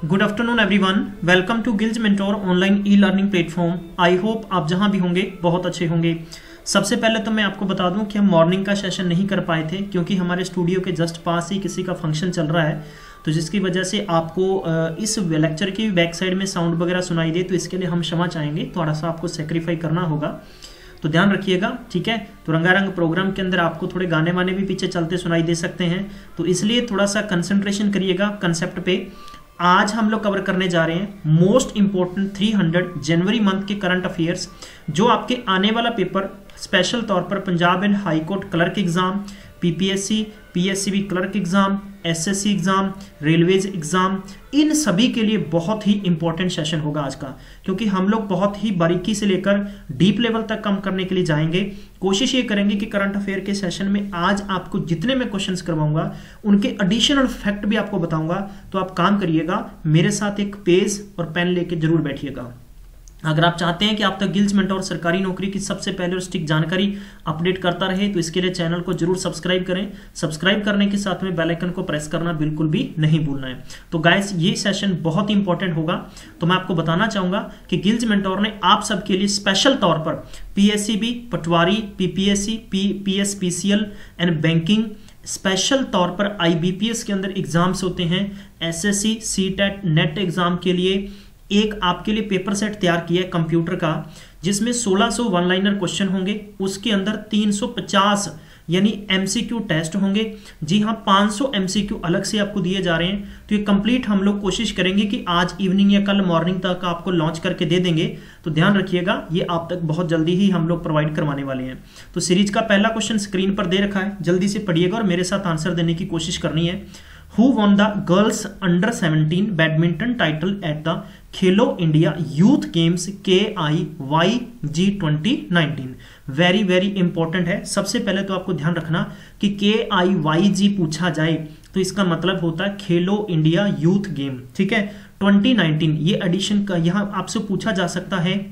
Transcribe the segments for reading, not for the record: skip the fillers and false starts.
Good afternoon everyone, welcome to Gills mentor online e learning platform. I hope आप जहां भी होंगे बहुत अच्छे होंगे। सबसे पहले तो मैं आपको बता दूं कि हम मॉर्निंग का सेशन नहीं कर पाए थे क्योंकि हमारे स्टूडियो के जस्ट पास ही किसी का फंक्शन चल रहा है, तो जिसकी वजह से आपको इस लेक्चर की बैक साइड में साउंड वगैरह सुनाई दे, तो इसके लिए हम क्षमा चाहेंगे। थोड़ा सा आपको सेक्रीफाई करना होगा, तो ध्यान रखिएगा, ठीक है। तो रंगारंग प्रोग्राम के अंदर आपको थोड़े गाने वाने भी पीछे चलते सुनाई दे सकते हैं, तो इसलिए थोड़ा सा कंसंट्रेशन करिएगा कंसेप्ट पे। आज हम लोग कवर करने जा रहे हैं मोस्ट इंपॉर्टेंट 300 जनवरी मंथ के करंट अफेयर्स, जो आपके आने वाला पेपर स्पेशल तौर पर Punjab and high court clerk exam, PPSC, PSCB clerk exam, SSC exam, railways exam, इन सभी के लिए बहुत ही इंपॉर्टेंट सेशन होगा आज का, क्योंकि हम लोग बहुत ही बारीकी से लेकर डीप लेवल तक कम करने के लिए जाएंगे। कोशिश ये करेंगे कि करंट अफेयर के सेशन में आज आपको जितने मैं क्वेश्चंस करवाऊंगा उनके एडिशनल फैक्ट भी आपको बताऊंगा। तो आप काम करिएगा, मेरे साथ एक पेज और पेन लेके जरूर बैठिएगा। अगर आप चाहते हैं कि आप तक गिल्ज मेंटोर सरकारी नौकरी की सबसे पहले और स्टिक जानकारी अपडेट करता रहे, तो इसके लिए चैनल को जरूर सब्सक्राइब करें। सब्सक्राइब करने के साथ में बेल आइकन को प्रेस करना बिल्कुल भी नहीं भूलना है। तो गाइस, ये सेशन बहुत इंपॉर्टेंट होगा। तो मैं आपको बताना चाहूंगा कि गिल्ज मेंटोर ने आप सबके लिए स्पेशल तौर पर PSCB, Patwari, PPSC, PSPCL and banking, special तौर पर आईबीपीएस के अंदर एग्जाम्स होते हैं, एसएससी, सीटेट, नेट एग्जाम के लिए एक आपके लिए पेपर सेट तैयार किया है कंप्यूटर का, जिसमें 1600 वन लाइनर क्वेश्चन होंगे। उसके अंदर 350 यानी एमसीक्यू टेस्ट होंगे। जी हाँ, 500 एमसीक्यू अलग से आपको दिए जा रहे हैं। तो ये कंप्लीट हम लोग कोशिश करेंगे कि आज इवनिंग या कल मॉर्निंग तक आपको लॉन्च करके दे देंगे। तो ध्यान रखिएगा, ये आप तक बहुत जल्दी ही हम लोग प्रोवाइड करवाने वाले हैं। तो सीरीज का पहला क्वेश्चन स्क्रीन पर दे रखा है, जल्दी से पढ़िएगा और मेरे साथ आंसर देने की कोशिश करनी है। Who won the girls under 17 badminton title at the Khelo India youth games KIYG 2019? Very very important है। सबसे पहले तो आपको ध्यान रखना कि KIYG पूछा जाए तो इसका मतलब होता है खेलो इंडिया यूथ गेम, ठीक है। 2019 ये एडिशन का यहाँ आपसे पूछा जा सकता है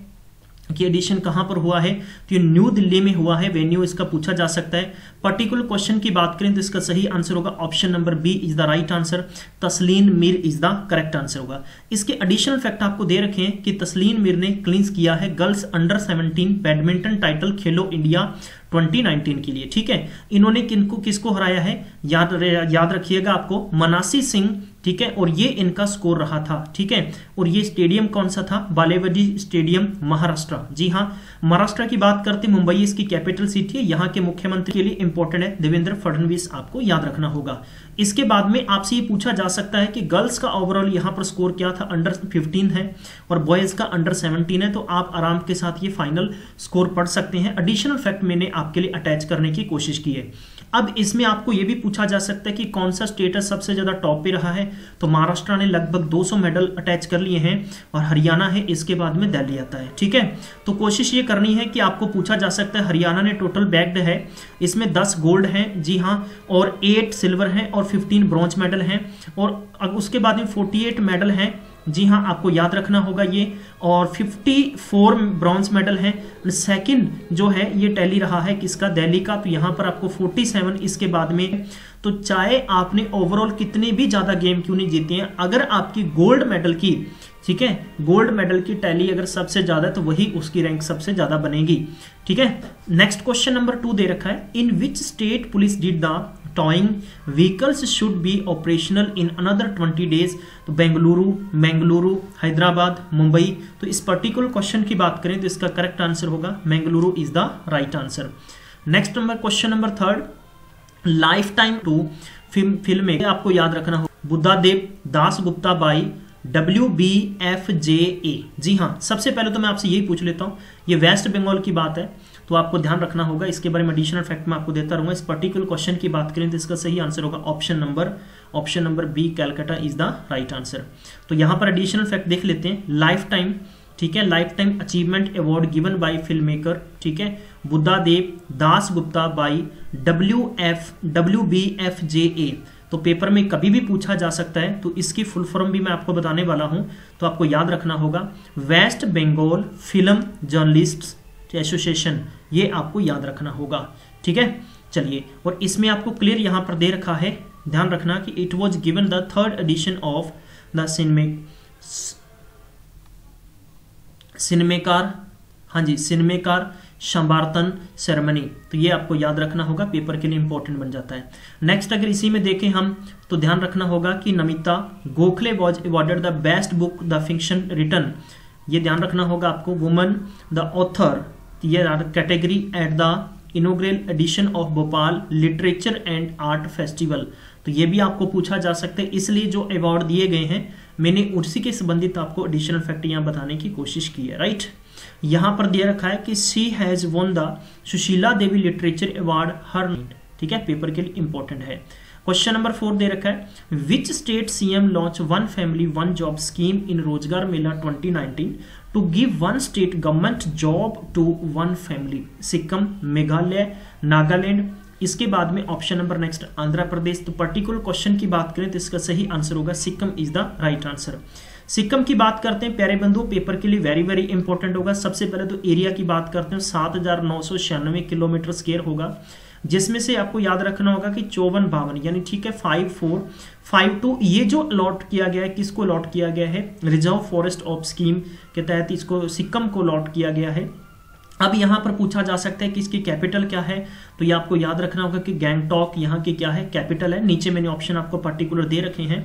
कि एडिशन कहां पर हुआ है, तो ये न्यू दिल्ली में हुआ है, वेन्यू इसका पूछा जा सकता है। पर्टिकुलर क्वेश्चन की बात करें तो इसका सही आंसर होगा option number B is the right answer. Tasleen Mir is the correct answer होगा। इसके एडिशनल फैक्ट आपको दे रखे हैं कि तस्लीन मीर ने क्लींस किया है गर्ल्स अंडर 17 बैडमिंटन टाइटल खेलो इंडिया 2019 के लिए, ठीक है। इन्होंने किसको हराया है, याद रखिएगा आपको, मनासी सिंह, ठीक है। और ये इनका स्कोर रहा था, ठीक है। और ये स्टेडियम कौन सा था, बालेवाडी स्टेडियम, महाराष्ट्र। जी हाँ, महाराष्ट्र की बात करते, मुंबई इसकी कैपिटल सिटी है। यहाँ के मुख्यमंत्री के लिए इंपॉर्टेंट है देवेंद्र फडणवीस, आपको याद रखना होगा। इसके बाद में आपसे ये पूछा जा सकता है कि गर्ल्स का ओवरऑल यहाँ पर स्कोर क्या था, अंडर 15 है और बॉयज का अंडर 17 है। तो आप आराम के साथ ये फाइनल स्कोर पढ़ सकते हैं। एडिशनल फैक्ट मैंने आपके लिए अटैच करने की कोशिश की है। अब इसमें आपको ये भी पूछा जा सकता है कि कौन सा स्टेटस सबसे ज्यादा टॉप पे रहा है, तो महाराष्ट्र ने लगभग 200 मेडल अटैच कर लिए हैं और हरियाणा है, इसके बाद में दिल्ली आता है, ठीक है। तो कोशिश ये करनी है कि आपको पूछा जा सकता है, हरियाणा ने टोटल बैग्ड है, इसमें 10 गोल्ड हैं, जी हाँ, और 8 सिल्वर हैं और 15 ब्रॉन्ज मेडल हैं, और उसके बाद में 48 मेडल हैं, जी हाँ, आपको याद रखना होगा ये, और 54 ब्रॉन्ज मेडल हैं। सेकंड जो है ये टैली रहा है किसका, दिल्ली का, तो यहाँ पर आपको 47 इसके बाद में। तो चाहे आपने ओवरऑल कितने भी ज्यादा गेम क्यों नहीं जीते हैं, अगर आपकी गोल्ड मेडल की, ठीक है, गोल्ड मेडल की टैली अगर सबसे ज्यादा है तो वही उसकी रैंक सबसे ज्यादा बनेगी, ठीक है। नेक्स्ट क्वेश्चन नंबर 2 दे रखा है, in which state police did the towing vehicles should be operational in another 20 days? तो बेंगलुरु, हैदराबाद, मुंबई। तो इस पर्टिकुलर क्वेश्चन की बात करें तो इसका करेक्ट आंसर होगा Bengaluru is the right answer. Next number question number 3, life time 2 film में आपको याद रखना हो, बुद्धा देव दास गुप्ता बाई WBFJA। जी हाँ, सबसे पहले तो मैं आपसे यही पूछ लेता हूँ, ये वेस्ट बंगाल की बात है, तो आपको ध्यान रखना होगा। इसके बारे में एडिशनल फैक्ट मैं आपको देता रहूंगा। इस पर्टिकुलर क्वेश्चन की बात करें तो इसका सही आंसर होगा option number B, Calcutta is the right answer. तो यहाँ पर एडिशनल फैक्ट देख लेते हैं, लाइफ टाइम, ठीक है, life time achievement award given by film maker, ठीक है, बुद्धा देव दास गुप्ता बाई WBFJA। तो पेपर में कभी भी पूछा जा सकता है, तो इसकी फुल फॉर्म भी मैं आपको बताने वाला हूं, तो आपको याद रखना होगा West Bengal film journalists association, ये आपको याद रखना होगा, ठीक है। चलिए, और इसमें आपको क्लियर यहां पर दे रखा है, ध्यान रखना कि it was given the 3rd edition of the सिनेमेकार, हाँ जी, सिनेमेकार समावर्तन सेरेमनी। तो ये आपको याद रखना होगा, पेपर के लिए इंपॉर्टेंट बन जाता है। नेक्स्ट अगर इसी में देखें हम तो ध्यान रखना होगा कि Namita Gokhale was awarded the best book the fiction written. ये ध्यान रखना होगा आपको। वुमन द ऑथर, ये category at the inaugural edition of Bhopal literature and art festival. तो ये भी आपको पूछा जा सकता है, इसलिए जो अवार्ड दिए गए हैं मैंने उसी के संबंधित आपको एडिशनल फैक्ट यहाँ बताने की कोशिश की है, राइट। यहाँ पर दिया रखा है कि she has won the Sushila Devi literature award her, ठीक है, पेपर के लिए इंपॉर्टेंट है। क्वेश्चन नंबर 4 दे रखा है, which state CM launch one family one job scheme in Rozgar Mela 2019 to give one state government job to one family. Sikkim, Meghalaya, Nagaland. इसके बाद में option number next Andhra Pradesh. तो पर्टिकुलर क्वेश्चन की बात करें तो इसका सही आंसर होगा Sikkim is the right answer. Sikkim की बात करते हैं प्यारे बंधु, पेपर के लिए वेरी वेरी इंपॉर्टेंट होगा। सबसे पहले तो एरिया की बात करते हैं, 7,996 किलोमीटर स्क्वायर होगा, जिसमें से आपको याद रखना होगा कि 5452 यानी ठीक है 5452 ये जो अलॉट किया गया है, किसको अलॉट किया गया है, रिजर्व फॉरेस्ट ऑफ स्कीम के तहत इसको सिक्किम को अलॉट किया गया है। अब यहाँ पर पूछा जा सकता है कि इसकी कैपिटल क्या है, तो ये आपको याद रखना होगा कि गैंगटॉक यहाँ की क्या है, कैपिटल है। नीचे मैंने ऑप्शन आपको पर्टिकुलर दे रखे हैं,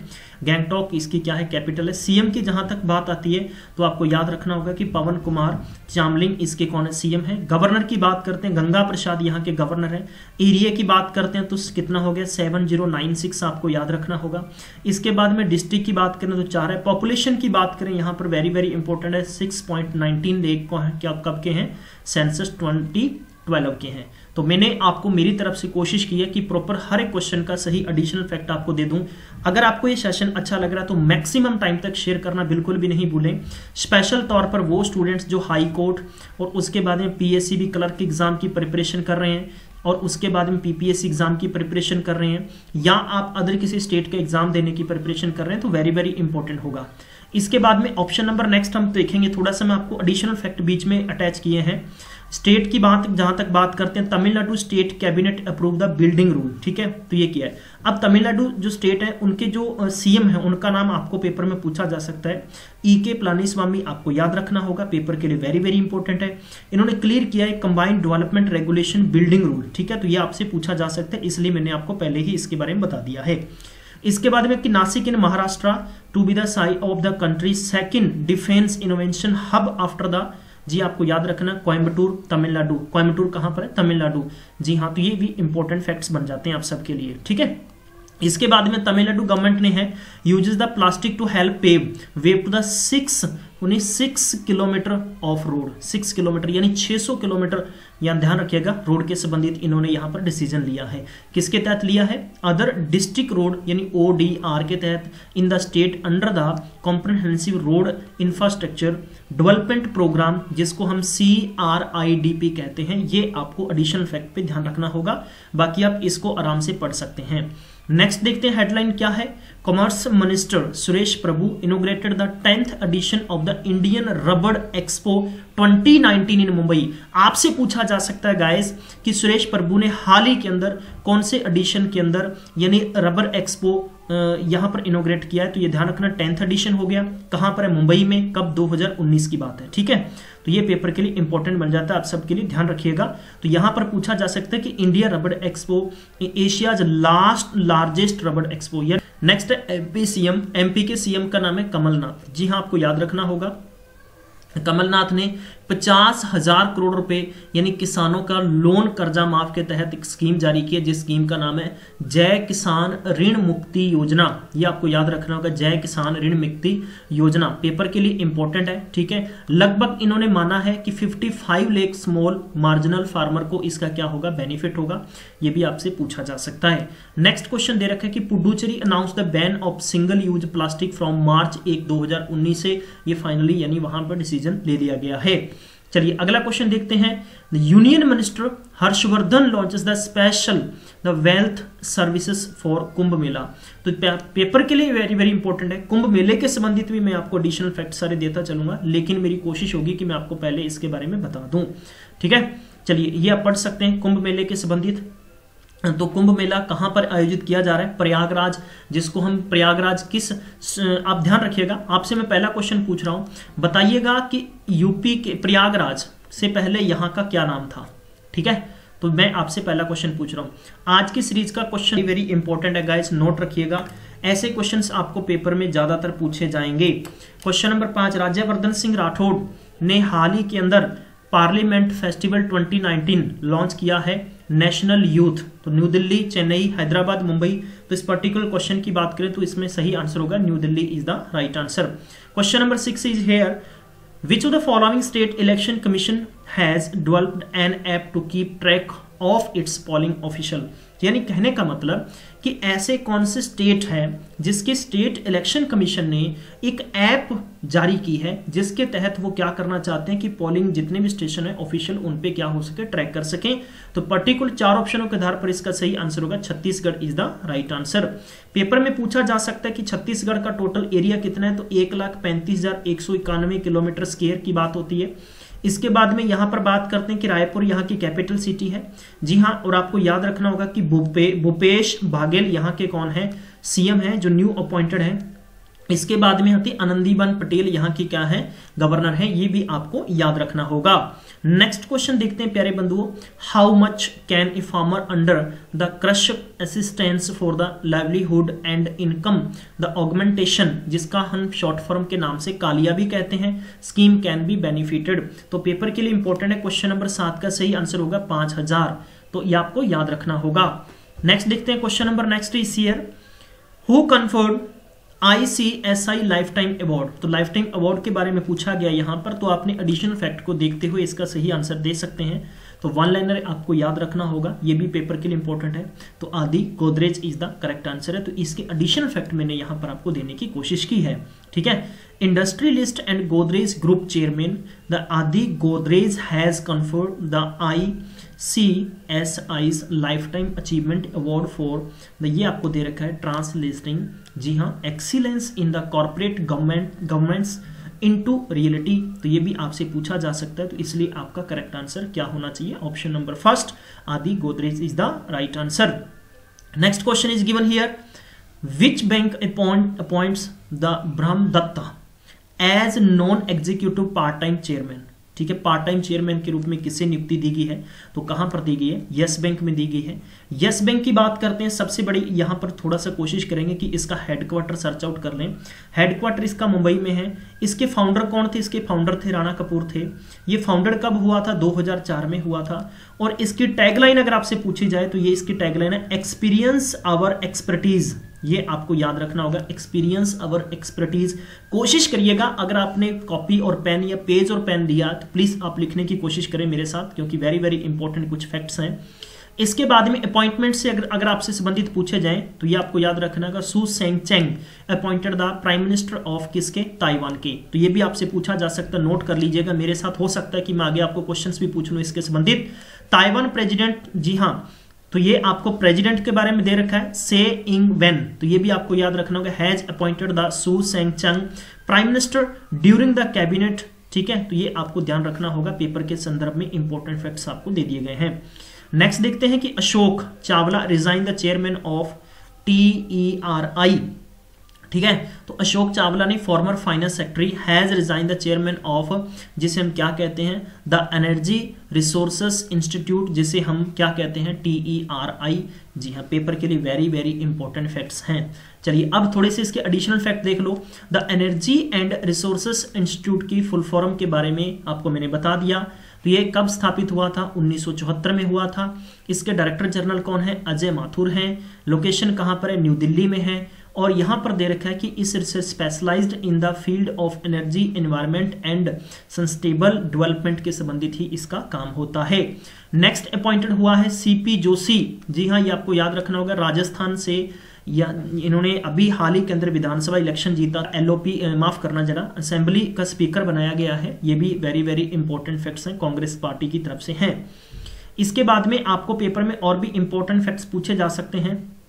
गैंगटॉक इसकी क्या है, कैपिटल है। सीएम की जहां तक बात आती है तो आपको याद रखना होगा कि पवन कुमार चामलिंग इसके कौन है, सीएम है। गवर्नर की बात करते हैं, गंगा प्रसाद यहाँ के गवर्नर है। एरिया की बात करते हैं तो कितना हो गया 7096 आपको याद रखना होगा। इसके बाद में डिस्ट्रिक्ट की बात करें तो 4 है। पॉपुलेशन की बात करें यहाँ पर वेरी वेरी इंपॉर्टेंट है, 6.19 देख को है क्या कब के हैं, सेंसस 2012 के हैं। तो मैंने आपको मेरी तरफ से कोशिश की है कि प्रॉपर हर एक क्वेश्चन का सही एडिशनल फैक्ट आपको दे दूं। अगर आपको ये सेशन अच्छा लग रहा है तो मैक्सिमम टाइम तक शेयर करना बिल्कुल भी नहीं भूलें। स्पेशल तौर पर वो स्टूडेंट्स जो हाई कोर्ट और उसके बाद में पीएससीबी क्लर्क एग्जाम की प्रिपरेशन कर रहे हैं और उसके बाद में पीपीएससी एग्जाम की प्रिपरेशन कर रहे हैं, या आप अदर किसी स्टेट के एग्जाम देने की प्रिपरेशन कर रहे हैं, तो वेरी वेरी इंपॉर्टेंट होगा। इसके बाद में ऑप्शन नंबर नेक्स्ट हम देखेंगे, थोड़ा सा मैं आपको एडिशनल फैक्ट बीच में अटैच किए हैं। स्टेट की बात जहां तक बात करते हैं, Tamil Nadu state cabinet approve the building rule, ठीक है, तो ये क्या है। अब तमिलनाडु जो स्टेट है उनके जो सीएम है उनका नाम आपको पेपर में पूछा जा सकता है, ईके पलानीस्वामी, आपको याद रखना होगा, पेपर के लिए वेरी वेरी इंपॉर्टेंट है। इन्होंने क्लियर किया है combined development regulation building rule, ठीक है, तो ये आपसे पूछा जा सकता है, इसलिए मैंने आपको पहले ही इसके बारे में बता दिया है। इसके बाद में कि Nashik in Maharashtra to be the site of the country second defence innovation hub after the, जी आपको याद रखना कोयम्बटूर तमिलनाडु, कोयम्बटूर कहां पर है, तमिलनाडु, जी हाँ, तो ये भी इंपॉर्टेंट फैक्ट्स बन जाते हैं आप सबके लिए, ठीक है। इसके बाद में तमिलनाडु गवर्नमेंट ने है uses the plastic to help pave way to the 6 kilometre of road, 6 kilometre यानी 600 किलोमीटर, यहाँ ध्यान रखिएगा, रोड के संबंधित इन्होंने यहाँ पर डिसीजन लिया है। किसके तहत लिया है, अदर डिस्ट्रिक्ट रोड यानी ODR के तहत in the state under the comprehensive road infrastructure development programme, जिसको हम CRIDP कहते हैं। ये आपको एडिशनल फैक्ट पे ध्यान रखना होगा, बाकी आप इसको आराम से पढ़ सकते हैं। नेक्स्ट देखते हैं हेडलाइन क्या है, commerce minister Suresh Prabhu inaugurated the 10th edition of the Indian rubber expo 2019 in Mumbai. आपसे पूछा जा सकता है गाइस कि सुरेश प्रभु ने हाल ही के अंदर कौन से एडिशन के अंदर यानी रबड़ एक्सपो यहां पर इनोग्रेट किया है, तो ये ध्यान रखना 10th एडिशन हो गया, कहां पर है, मुंबई में, कब, 2019 की बात है, ठीक है। तो ये पेपर के लिए इंपॉर्टेंट बन जाता है, आप सबके लिए ध्यान रखिएगा। तो यहां पर पूछा जा सकता है कि इंडिया रबड़ एक्सपो एशियाज लार्जेस्ट रबड़ एक्सपो। नेक्स्ट है एमपी के सीएम का नाम है कमलनाथ, जी हाँ, आपको याद रखना होगा। कमलनाथ ने 50,000 करोड़ रुपए यानी किसानों का लोन कर्जा माफ के तहत एक स्कीम जारी की है, जिस स्कीम का नाम है जय किसान ऋण मुक्ति योजना। ये आपको याद रखना होगा, जय किसान ऋण मुक्ति योजना, पेपर के लिए इंपॉर्टेंट है, ठीक है। लगभग इन्होंने माना है कि 55 लाख स्मॉल मार्जिनल फार्मर को इसका क्या होगा, बेनिफिट होगा, ये भी आपसे पूछा जा सकता है। नेक्स्ट क्वेश्चन दे रखा है कि Puducherry announce the ban of single use plastic from March 1, 2019 से ये फाइनली यानी वहां पर डिसीजन ले लिया गया है। चलिए अगला क्वेश्चन देखते हैं। Union minister Harshvardhan launches the special the wealth services for Kumbh Mela. तो पेपर के लिए वेरी वेरी इंपॉर्टेंट है। कुंभ मेले के संबंधित भी मैं आपको एडिशनल फैक्ट सारे देता चलूंगा, लेकिन मेरी कोशिश होगी कि मैं आपको पहले इसके बारे में बता दूं, ठीक है। चलिए ये आप पढ़ सकते हैं कुंभ मेले के संबंधित। तो कुंभ मेला कहां पर आयोजित किया जा रहा है? प्रयागराज, जिसको हम प्रयागराज किस, आप ध्यान रखिएगा, आपसे मैं पहला क्वेश्चन पूछ रहा हूं, बताइएगा कि यूपी के प्रयागराज से पहले यहां का क्या नाम था? ठीक है, तो मैं आपसे पहला क्वेश्चन पूछ रहा हूं। आज की सीरीज का क्वेश्चन वेरी इंपॉर्टेंट है गाइस, नोट रखिएगा, ऐसे क्वेश्चंस आपको पेपर में ज्यादातर पूछे जाएंगे। क्वेश्चन नंबर 5, राज्यवर्धन सिंह राठौड़ ने हाल ही के अंदर पार्लियामेंट फेस्टिवल 2019 लॉन्च किया है, नेशनल यूथ, तो न्यू दिल्ली, चेन्नई, हैदराबाद, मुंबई। तो इस पर्टिकुलर क्वेश्चन की बात करें तो इसमें सही आंसर होगा new Delhi is the right answer. Question number 6 is here, which of the following state election commission has developed an app to keep track of its polling official? यानी कहने का मतलब कि ऐसे कौन से स्टेट है जिसके स्टेट इलेक्शन कमीशन ने एक ऐप जारी की है जिसके तहत वो क्या करना चाहते हैं कि पोलिंग जितने भी स्टेशन है ऑफिशियल उन पे क्या हो सके, ट्रैक कर सकें। तो पर्टिकुलर 4 ऑप्शनों के आधार पर इसका सही आंसर होगा Chhattisgarh is the right answer. Paper में पूछा जा सकता है कि छत्तीसगढ़ का टोटल एरिया कितना है, तो 1,35,191 किलोमीटर स्क्वायर की बात होती है। इसके बाद में यहां पर बात करते हैं कि रायपुर यहाँ की कैपिटल सिटी है, जी हाँ, और आपको याद रखना होगा कि भूपेश बाघेल यहाँ के कौन है, सीएम है, जो न्यू अपॉइंटेड है। इसके बाद में आती आनंदीबेन पटेल यहाँ की क्या है, गवर्नर है, ये भी आपको याद रखना होगा। नेक्स्ट क्वेश्चन देखते हैं प्यारे बंधुओं, how much can a farmer under the crush assistance for the livelihood and income the augmentation, जिसका हम शॉर्ट फॉर्म के नाम से कालिया भी कहते हैं, स्कीम कैन बी बेनिफिटेड। तो पेपर के लिए इंपॉर्टेंट है, क्वेश्चन नंबर 7 का सही आंसर होगा 5,000, तो ये आपको याद रखना होगा। नेक्स्ट देखते हैं question number next is here, who conferred ICSI life time award. तो लाइफ टाइम अवार्ड के बारे में पूछा गया यहां पर, तो आपने एडिशनल फैक्ट को देखते हुए इसका सही आंसर दे सकते हैं। तो वन लाइनर आपको याद रखना होगा, ये भी पेपर के लिए इंपॉर्टेंट है। तो आदि Godrej is the correct answer है, तो इसके एडिशनल फैक्ट मैंने यहां पर आपको देने की कोशिश की है। ठीक है, industrialist and Godrej group chairman the Adi Godrej has conferred the ICSI's life time achievement award for the, ये आपको दे रखा है ट्रांसलेटिंग, जी हाँ, excellence in the corporate governance into reality. तो ये भी आपसे पूछा जा सकता है, तो इसलिए आपका करेक्ट आंसर क्या होना चाहिए, option number first Adi Godrej is the right answer. Next question is given here, which bank appoints the Brahmadatta as non executive part time chairman. ठीक है, पार्ट टाइम चेयरमैन के रूप में किसे नियुक्ति दी गई है, तो कहां पर दी गई है, यस बैंक में दी गई है। यस बैंक की बात करते हैं, सबसे बड़ी यहां पर थोड़ा सा कोशिश करेंगे कि इसका हेडक्वार्टर सर्च आउट कर लें। हेडक्वार्टर इसका मुंबई में है। इसके फाउंडर कौन थे, इसके फाउंडर थे राणा कपूर थे। ये फाउंडर कब हुआ था, 2004 में हुआ था। और इसकी टैगलाइन अगर आपसे पूछी जाए तो ये इसकी टैगलाइन है, एक्सपीरियंस आवर एक्सपर्टीज। ये आपको याद रखना होगा, एक्सपीरियंस अवर एक्सपर्टीज। कोशिश करिएगा, अगर आपने कॉपी और पेन या पेज और पेन दिया तो प्लीज आप लिखने की कोशिश करें मेरे साथ, क्योंकि वेरी वेरी इंपॉर्टेंट कुछ फैक्ट्स हैं। इसके बाद में अपॉइंटमेंट से अगर आपसे संबंधित पूछे जाएं तो ये आपको याद रखना होगा, Su Tseng chang appointed the prime minister of किसके, ताइवान के। तो ये भी आपसे पूछा जा सकता है, नोट कर लीजिएगा मेरे साथ, हो सकता है कि मैं आगे आपको क्वेश्चंस भी पूछ लूं इसके संबंधित। ताइवान प्रेसिडेंट, जी हाँ, तो ये आपको प्रेसिडेंट के बारे में दे रखा है, से इंग वेन। तो ये भी आपको याद रखना होगा, हैज अपॉइंटेड द सू सेंग चंग prime minister during the cabinet. ठीक है, तो ये आपको ध्यान रखना होगा, पेपर के संदर्भ में इंपॉर्टेंट फैक्ट्स आपको दे दिए गए हैं। नेक्स्ट देखते हैं कि Ashok Chawla resign the chairman of TERI। ठीक है, तो अशोक चावला ने former finance secretary has resign the chairman of, जिसे हम क्या कहते हैं, द एनर्जी रिसोर्सेस इंस्टीट्यूट, जिसे हम क्या कहते हैं, TERI। जी हाँ, पेपर के लिए वेरी वेरी इंपॉर्टेंट फैक्ट्स हैं। चलिए अब थोड़े से इसके एडिशनल फैक्ट देख लो। The energy and resources institute की फुल फॉर्म के बारे में आपको मैंने बता दिया। तो ये कब स्थापित हुआ था, 1974 में हुआ था। इसके डायरेक्टर जनरल कौन है, अजय माथुर हैं। लोकेशन कहां पर है, न्यू दिल्ली में है। और यहां पर दे रखा है कि इस research specialised in the field of energy, environment and sustainable development के संबंधित ही इसका काम होता है। नेक्स्ट अपॉइंटेड हुआ है CP जोशी। जी हाँ, ये आपको याद रखना होगा, राजस्थान से या इन्होंने अभी हाल ही के अंदर विधानसभा इलेक्शन जीता, LOP माफ करना जरा, असेंबली का स्पीकर बनाया गया है। ये भी वेरी वेरी इंपॉर्टेंट फैक्ट्स हैं, कांग्रेस पार्टी की तरफ से हैं। इसके बाद में आपको पेपर में और भी इंपॉर्टेंट फैक्ट्स पूछे जा सकते हैं,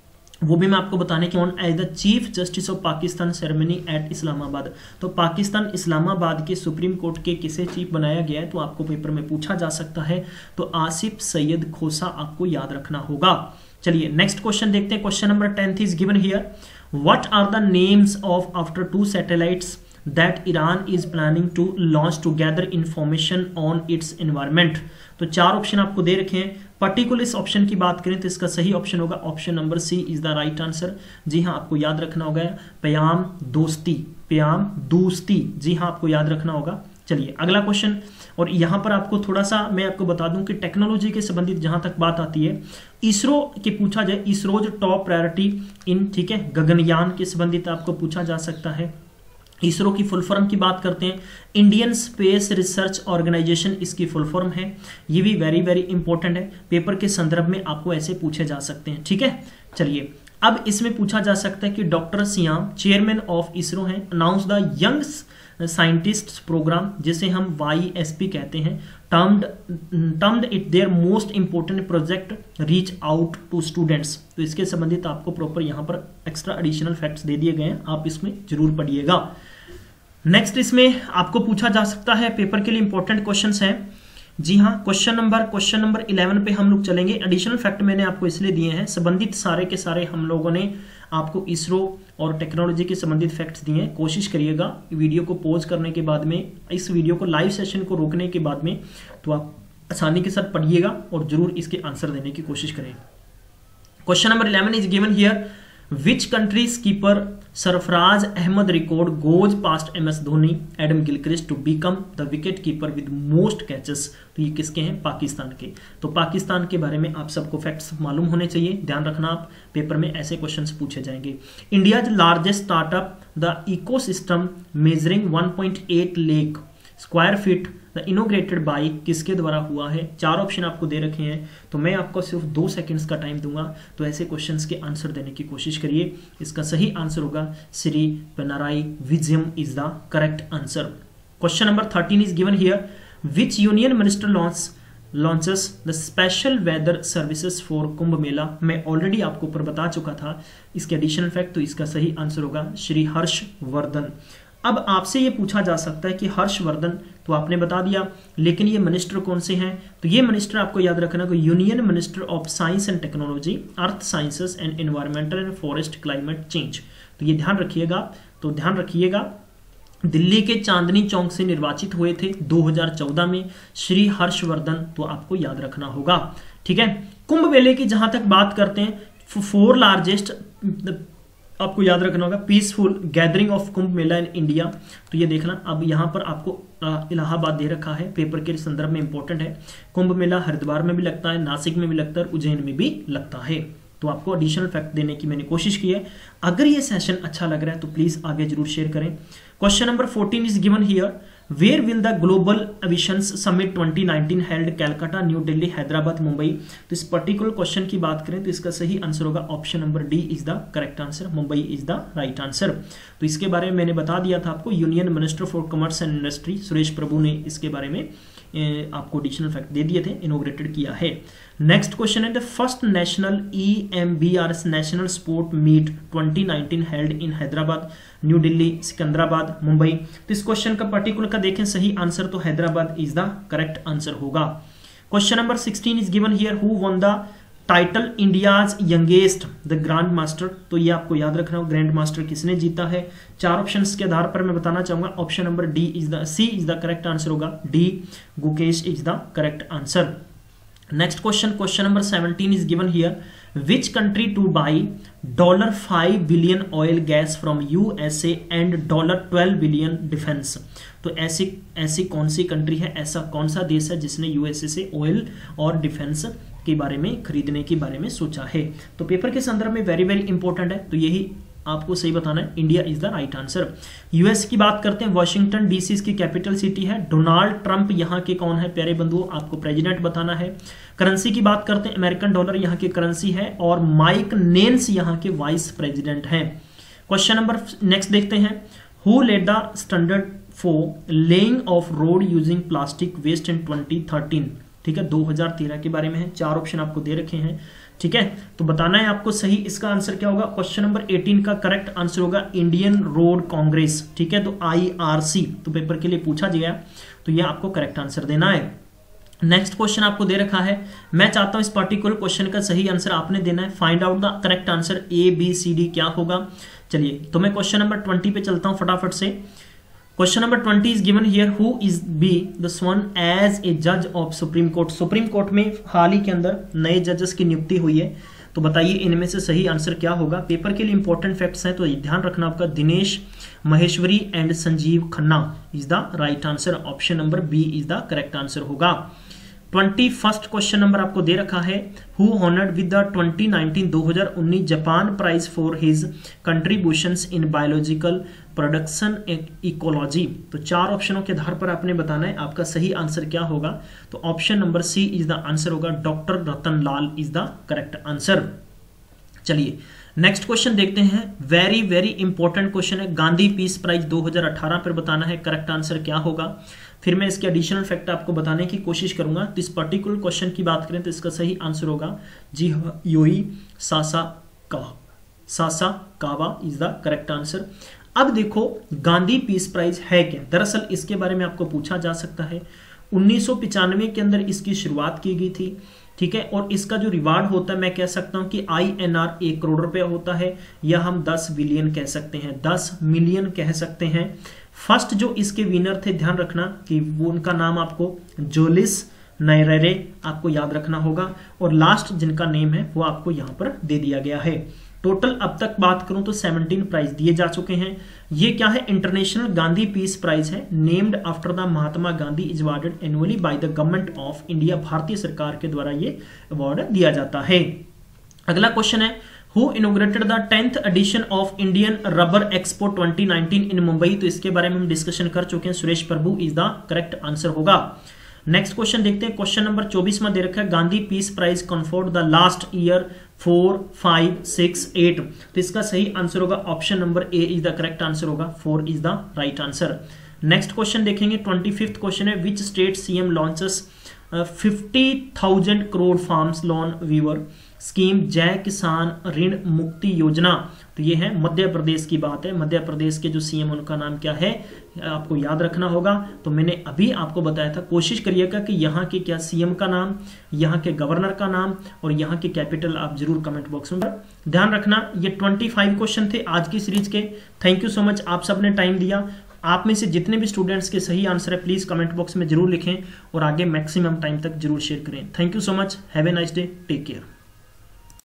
वो भी मैं आपको बताने की on as the chief justice of Pakistan ceremony at Islamabad. तो पाकिस्तान इस्लामाबाद के सुप्रीम कोर्ट के किसे चीफ बनाया गया है, तो आपको पेपर में पूछा जा सकता है। तो आसिफ सैयद खोसा आपको याद रखना होगा। चलिए नेक्स्ट क्वेश्चन देखते हैं। Question number 10 is given here, what are the names of after 2 satellites that Iran is planning to launch to gather information on its environment. तो 4 ऑप्शन आपको दे रखे हैं। पर्टिकुलर इस ऑप्शन की बात करें तो इसका सही ऑप्शन होगा option number C is the right answer. जी हाँ, आपको याद रखना होगा प्याम दोस्ती, प्याम दोस्ती, जी हाँ आपको याद रखना होगा। चलिए अगला क्वेश्चन, और यहां पर आपको थोड़ा सा मैं आपको बता दूं कि टेक्नोलॉजी के संबंधित जहां तक बात आती है, इसरो की पूछा जाए, इसरोज टॉप प्रायोरिटी इन, ठीक है, गगनयान के संबंधित आपको पूछा जा सकता है। इसरो की फुल फॉर्म की बात करते हैं, इंडियन स्पेस रिसर्च ऑर्गेनाइजेशन इसकी फुल फॉर्म है। ये भी वेरी वेरी इंपॉर्टेंट है, पेपर के संदर्भ में आपको ऐसे पूछे जा सकते हैं, ठीक है। चलिए अब इसमें पूछा जा सकता है कि doctor Sivan chairman of ISRO हैं, announce the young scientist program, जिसे हम YSP कहते हैं, termed it their most important project reach out to students. तो इसके संबंधित आपको प्रॉपर यहाँ पर एक्स्ट्रा एडिशनल फैक्ट्स दे दिए गए हैं, आप इसमें जरूर पढ़िएगा। नेक्स्ट इसमें आपको पूछा जा सकता है, पेपर के लिए इंपॉर्टेंट क्वेश्चंस हैं। जी हाँ, क्वेश्चन नंबर 11 पे हम लोग चलेंगे। एडिशनल फैक्ट मैंने आपको इसलिए दिए हैं, संबंधित सारे के सारे हम लोगों ने आपको इसरो और टेक्नोलॉजी के संबंधित फैक्ट्स दिए हैं। कोशिश करिएगा वीडियो को पॉज करने के बाद में, इस वीडियो को लाइव सेशन को रोकने के बाद में, तो आप आसानी के साथ पढ़िएगा और जरूर इसके आंसर देने की कोशिश करें। Question number 11 is given here, which country keeper Sarfaraz Ahmed record goes past MS Dhoni Adam Gilchrist to become the wicket keeper with most catches. तो ये किसके हैं? पाकिस्तान के। तो पाकिस्तान के बारे में आप सबको फैक्ट्स मालूम होने चाहिए, ध्यान रखना, आप पेपर में ऐसे क्वेश्चंस पूछे जाएंगे। India's largest startup the ecosystem measuring 1.8 lakh square feet the inaugurated by किसके द्वारा हुआ है? 4 ऑप्शन आपको दे रखे हैं, तो मैं आपको सिर्फ 2 सेकंड्स का टाइम दूंगा, तो ऐसे क्वेश्चंस के आंसर देने की कोशिश करिए। इसका सही आंसर होगा Shri Pinarayi Vijayan is the correct answer. Question number 13 is given here, which union minister launches the special weather services for Kumbh Mela. मैं ऑलरेडी आपको ऊपर बता चुका था इसके एडिशनल फैक्ट, तो इसका सही आंसर होगा श्री हर्षवर्धन। अब आपसे ये पूछा जा सकता है कि हर्षवर्धन तो आपने बता दिया, लेकिन ये मिनिस्टर कौन से हैं? तो ये मिनिस्टर आपको याद रखना कि union minister of science and technology, earth sciences and environmental and forest climate change. तो ये ध्यान रखिएगा। तो ध्यान रखिएगा, दिल्ली के चांदनी चौक से निर्वाचित हुए थे 2014 में श्री हर्षवर्धन, तो आपको याद रखना होगा, ठीक है। कुंभ मेले की जहां तक बात करते हैं, 4 लार्जेस्ट आपको याद रखना होगा peaceful gathering of Kumbh Mela in India. तो ये देखना, अब यहाँ पर आपको इलाहाबाद दे रखा है, पेपर के संदर्भ में इंपॉर्टेंट है। कुंभ मेला हरिद्वार में भी लगता है, नासिक में भी लगता है, उज्जैन में भी लगता है। तो आपको एडिशनल फैक्ट देने की मैंने कोशिश की है। अगर ये सेशन अच्छा लग रहा है तो प्लीज आगे जरूर शेयर करें। Question number 14 is given here, where will the global aviation summit 2019 held? Calcutta, New Delhi, Hyderabad, Mumbai. तो इस पर्टिकुलर क्वेश्चन की बात करें तो इसका सही आंसर होगा option number D is the correct answer, Mumbai is the right answer. तो इसके बारे में मैंने बता दिया था आपको, union minister for commerce and industry Suresh Prabhu ने इसके बारे में आपको एडिशनल फैक्ट दे दिए थे, इनोग्रेटेड किया है। नेक्स्ट क्वेश्चन है, the first national EMBRS national sport meet 2019 held in Hyderabad, New Delhi, Secunderabad, Mumbai. तो इस क्वेश्चन का पर्टिकुलर का देखें सही आंसर तो Hyderabad is the correct answer होगा। Question number 16 is given here, who won the title India's youngest the grandmaster. तो ये आपको याद रखना हो, ग्रैंड मास्टर किसने जीता है? 4 ऑप्शंस के आधार पर मैं बताना चाहूंगा, option number D is the C is the correct answer होगा, D Gukesh is the correct answer. Next question number 17 is given here, which country to buy $5 billion oil gas from USA and $12 billion defence. तो ऐसी कौन सी country है, ऐसा कौन सा देश है जिसने USA से ऑयल और डिफेंस के बारे में खरीदने के बारे में सोचा है? तो पेपर के संदर्भ में वेरी वेरी इंपॉर्टेंट है, तो यही आपको सही बताना है, India is the right answer. US की बात करते हैं, वॉशिंगटन DC इसकी कैपिटल सिटी है। डोनाल्ड ट्रंप यहाँ के कौन है प्यारे बंधुओं, आपको प्रेसिडेंट बताना है। करेंसी की बात करते हैं, अमेरिकन डॉलर यहाँ की करेंसी है, और माइक नेंस यहाँ के वाइस प्रेसिडेंट हैं। क्वेश्चन नंबर नेक्स्ट देखते हैं, who led the standard for laying of road using plastic waste in 2013? ठीक है, 2013 के बारे में है। 4 ऑप्शन आपको दे रखे हैं, ठीक है, तो बताना है आपको सही इसका आंसर क्या होगा। क्वेश्चन नंबर 18 का करेक्ट आंसर होगा इंडियन रोड कांग्रेस, ठीक है, तो IRC, तो पेपर के लिए पूछा गया, तो यह आपको करेक्ट आंसर देना है। नेक्स्ट क्वेश्चन आपको दे रखा है, मैं चाहता हूं इस पर्टिकुलर क्वेश्चन का सही आंसर आपने देना है। Find out the correct answer, A B C D क्या होगा। चलिए तो मैं क्वेश्चन नंबर 20 पे चलता हूं फटाफट से। Question number 20 is given here, who is be the sworn as a जज of supreme court. Supreme court में हाल ही के अंदर नए जजेस की नियुक्ति हुई है, तो बताइए इनमें से सही आंसर क्या होगा। पेपर के लिए इंपॉर्टेंट फैक्ट्स हैं तो ध्यान रखना आपका। Dinesh Maheshwari and Sanjiv Khanna is the right answer. Option number B is the correct answer होगा। 21st क्वेश्चन नंबर आपको दे रखा है, who honoured with the 2019 Japan prize for his contributions in biological production ecology. तो 4 ऑप्शनों के आधार पर आपने बताना है आपका सही आंसर क्या होगा। तो option number C is the answer होगा, doctor Ratan Lal is the correct answer. चलिए नेक्स्ट क्वेश्चन देखते हैं, वेरी वेरी इंपॉर्टेंट क्वेश्चन है, गांधी पीस प्राइज 2018 पर बताना है करेक्ट आंसर क्या होगा। फिर मैं इसके एडिशनल फैक्ट आपको बताने की कोशिश करूंगा। तो इस पर्टिकुलर क्वेश्चन की बात करें तो इसका सही आंसर होगा जी हाँ, Yohei Sasakawa is the correct answer. अब देखो गांधी पीस प्राइज है क्या, दरअसल इसके बारे में आपको पूछा जा सकता है। 1995 के अंदर इसकी शुरुआत की गई थी, ठीक है, और इसका जो रिवार्ड होता है मैं कह सकता हूं कि INR 1 करोड़ रुपया होता है, या हम 10 बिलियन कह सकते हैं, 10 मिलियन कह सकते हैं। फर्स्ट जो इसके विनर थे, ध्यान रखना कि वो उनका नाम आपको जोलिस नायरेरे आपको याद रखना होगा, और लास्ट जिनका नेम है वो आपको यहां पर दे दिया गया है। टोटल अब तक बात करूं तो 17 प्राइज दिए जा चुके हैं। ये क्या है, इंटरनेशनल गांधी पीस प्राइज है, named after the Mahatma Gandhi, is awarded annually by the government of India. भारतीय सरकार के द्वारा ये अवार्ड दिया जाता है। अगला क्वेश्चन है, who inaugurated the 10th edition of Indian rubber expo 2019 in Mumbai. तो इसके बारे में हम डिस्कशन कर चुके हैं, Suresh Prabhu is the correct answer होगा। नेक्स्ट क्वेश्चन देखते हैं, क्वेश्चन नंबर 24 में दे रखा है, Gandhi peace prize conferred the last year 4, 5, 6, 8। तो इसका सही आंसर होगा option number A is the correct answer होगा, 4 is the right answer. Next question देखेंगे, 25th क्वेश्चन है, which state CM launches 50,000 crore farms loan viewer scheme जय किसान ऋण मुक्ति योजना। तो ये है मध्य प्रदेश की बात है। मध्य प्रदेश के जो सीएम उनका नाम क्या है आपको याद रखना होगा। तो मैंने अभी आपको बताया था, कोशिश करिएगा कि यहाँ के क्या सीएम का नाम, यहाँ के गवर्नर का नाम और यहाँ की कैपिटल आप जरूर कमेंट बॉक्स में ध्यान रखना। ये 25 क्वेश्चन थे आज की सीरीज के। थैंक यू सो मच, आप सबने टाइम दिया। आप में से जितने भी स्टूडेंट्स के सही आंसर है प्लीज कमेंट बॉक्स में जरूर लिखें और आगे मैक्सिमम टाइम तक जरूर शेयर करें। Thank you so much, have a nice day, take care.